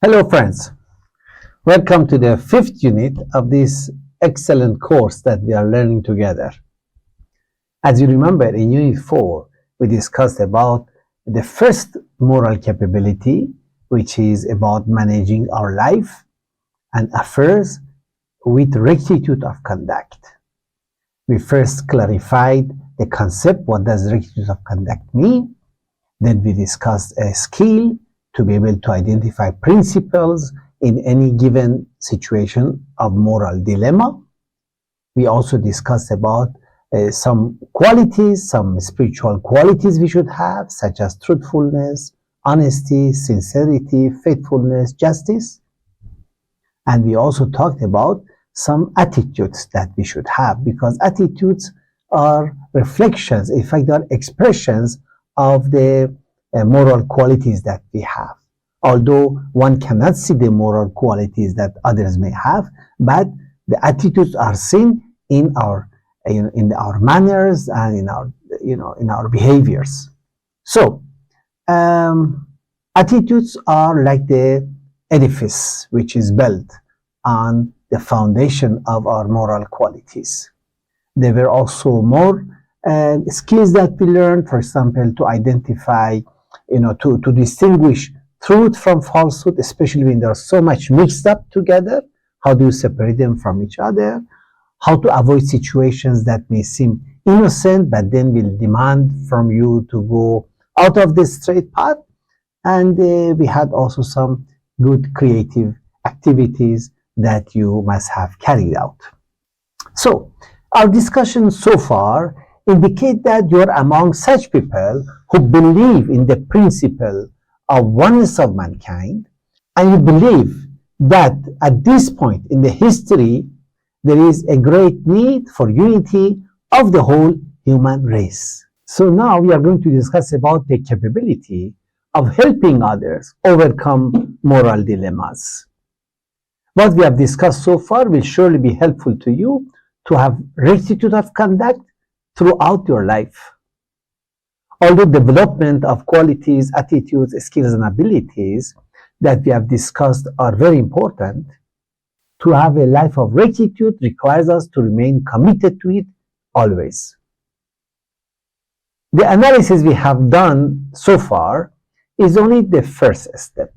Hello friends, welcome to the fifth unit of this excellent course that we are learning together. As you remember, in Unit 4, we discussed about the first moral capability, which is about managing our life and affairs with rectitude of conduct. We first clarified the concept, what does rectitude of conduct mean? Then we discussed a skill to be able to identify principles in any given situation of moral dilemma. We also discussed about some qualities, some spiritual qualities we should have, such as truthfulness, honesty, sincerity, faithfulness, justice. And we also talked about some attitudes that we should have, because attitudes are reflections, in fact, they are expressions of the moral qualities that we have. Although one cannot see the moral qualities that others may have, but the attitudes are seen in our manners and in our behaviors. So attitudes are like the edifice which is built on the foundation of our moral qualities. There were also more skills that we learned, for example, to identify, to distinguish truth from falsehood, especially when they're so much mixed up together. How do you separate them from each other? How to avoid situations that may seem innocent, but then will demand from you to go out of the straight path. And we had also some good creative activities that you must have carried out. So, our discussion so far indicate that you are among such people who believe in the principle of oneness of mankind, and you believe that at this point in the history there is a great need for unity of the whole human race. So now we are going to discuss about the capability of helping others overcome moral dilemmas. What we have discussed so far will surely be helpful to you to have rectitude of conduct throughout your life. Although development of qualities, attitudes, skills, and abilities that we have discussed are very important, to have a life of rectitude requires us to remain committed to it always. The analysis we have done so far is only the first step.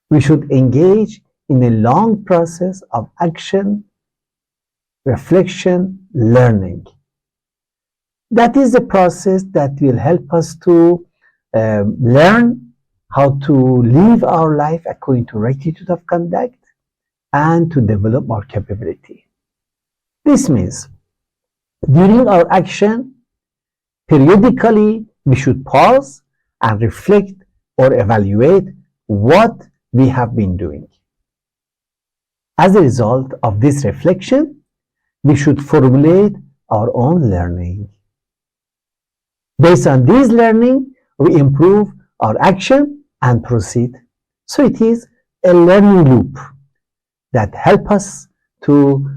We should engage in a long process of action, reflection, learning. That is the process that will help us to learn how to live our life according to rectitude of conduct and to develop our capability. This means during our action, periodically we should pause and reflect or evaluate what we have been doing. As a result of this reflection, we should formulate our own learning. Based on this learning, we improve our action and proceed. So it is a learning loop that helps us to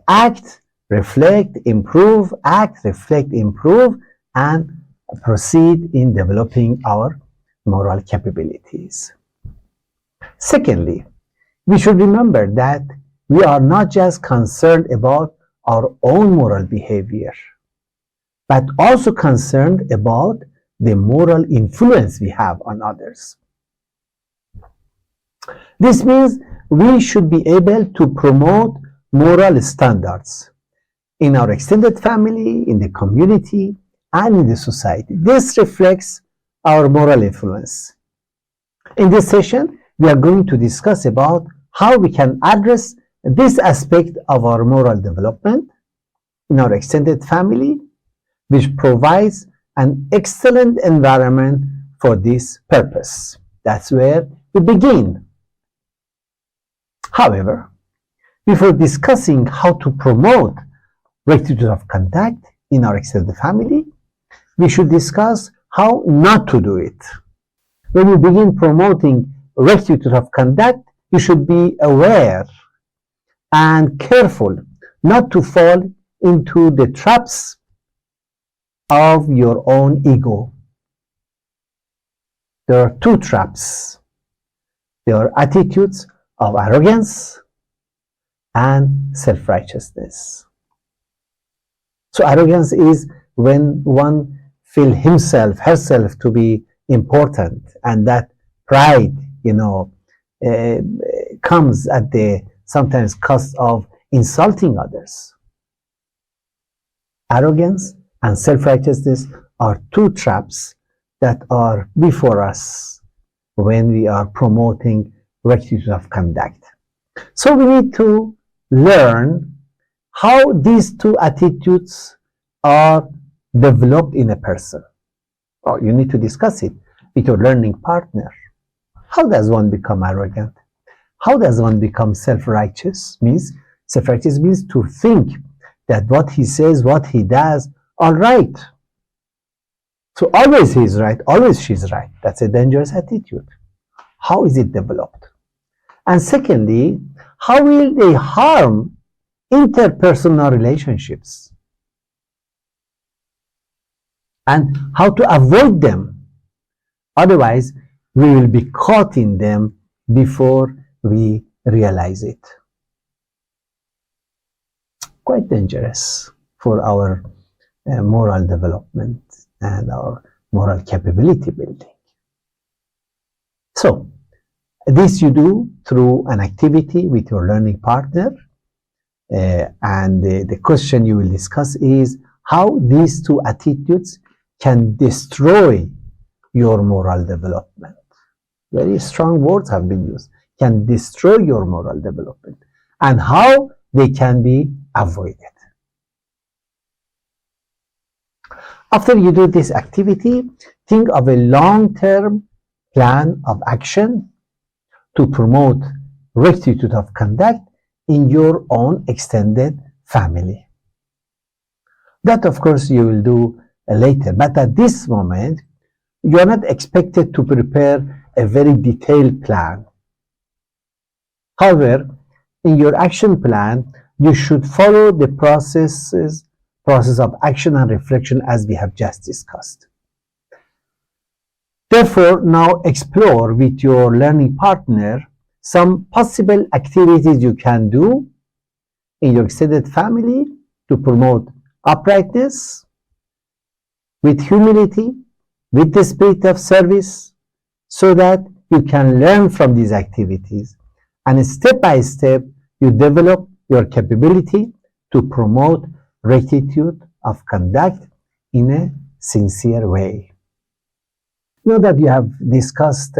act, reflect, improve, act, reflect, improve, and proceed in developing our moral capabilities. Secondly, we should remember that we are not just concerned about our own moral behavior, but also concerned about the moral influence we have on others. This means we should be able to promote moral standards in our extended family, in the community, and in the society. This reflects our moral influence. In this session, we are going to discuss about how we can address this aspect of our moral development in our extended family, which provides an excellent environment for this purpose. That's where we begin. However, before discussing how to promote rectitude of conduct in our extended family, we should discuss how not to do it. When you begin promoting rectitude of conduct, you should be aware and careful not to fall into the traps of your own ego. There are two traps. They are attitudes of arrogance and self-righteousness. So arrogance is when one feels himself, herself to be important, and that pride, comes at the sometimes cost of insulting others. Arrogance and self-righteousness are two traps that are before us when we are promoting rectitude of conduct. So we need to learn how these two attitudes are developed in a person. Or you need to discuss it with your learning partner. How does one become arrogant? How does one become self-righteous? Self-righteous means to think that what he says, what he does, are right. So always he is right, always she is right. That's a dangerous attitude. How is it developed? And secondly, how will they harm interpersonal relationships? And how to avoid them? Otherwise, we will be caught in them before we realize it. Quite dangerous for our moral development and our moral capability building. So, this you do through an activity with your learning partner, and the question you will discuss is how these two attitudes can destroy your moral development. Very strong words have been used. Can destroy your moral development, and how they can be avoided. After you do this activity, think of a long-term plan of action to promote rectitude of conduct in your own extended family. That, of course, you will do later, but at this moment, you are not expected to prepare a very detailed plan. However, in your action plan, you should follow the process of action and reflection as we have just discussed. Therefore, now explore with your learning partner some possible activities you can do in your extended family to promote uprightness with humility, with the spirit of service, so that you can learn from these activities, and step by step you develop your capability to promote rectitude of conduct in a sincere way. Now that you have discussed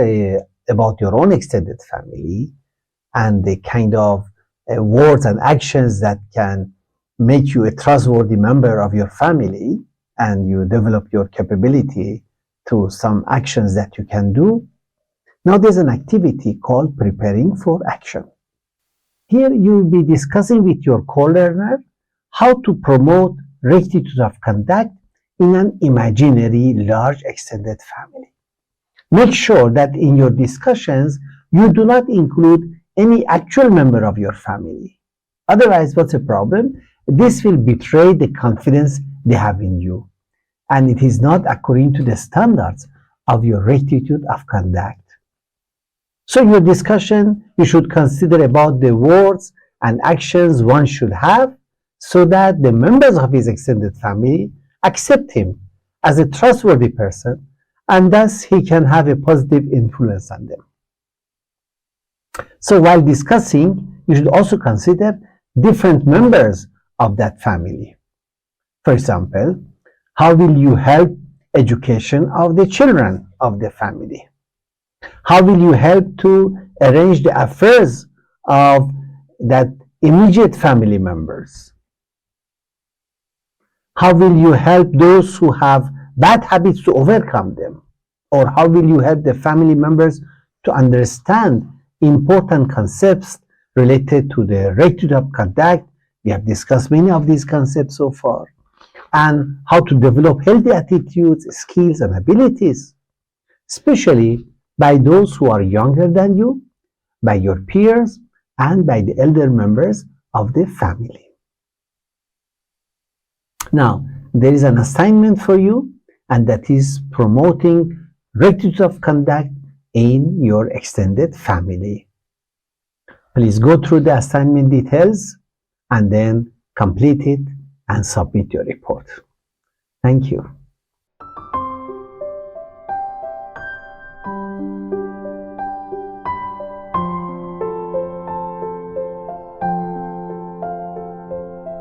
about your own extended family and the kind of words and actions that can make you a trustworthy member of your family, and you develop your capability through some actions that you can do, now there's an activity called preparing for action. Here you will be discussing with your co-learner how to promote rectitude of conduct in an imaginary large extended family. Make sure that in your discussions you do not include any actual member of your family. Otherwise, what's the problem? This will betray the confidence they have in you, and it is not according to the standards of your rectitude of conduct. So in your discussion, you should consider about the words and actions one should have, so that the members of his extended family accept him as a trustworthy person, and thus he can have a positive influence on them. So while discussing, you should also consider different members of that family. For example, how will you help education of the children of the family? How will you help to arrange the affairs of that immediate family members? How will you help those who have bad habits to overcome them? Or how will you help the family members to understand important concepts related to the rectitude of conduct? We have discussed many of these concepts so far. And how to develop healthy attitudes, skills, and abilities, especially by those who are younger than you, by your peers, and by the elder members of the family. Now, there is an assignment for you, and that is promoting rectitude of conduct in your extended family. Please go through the assignment details and then complete it and submit your report. Thank you.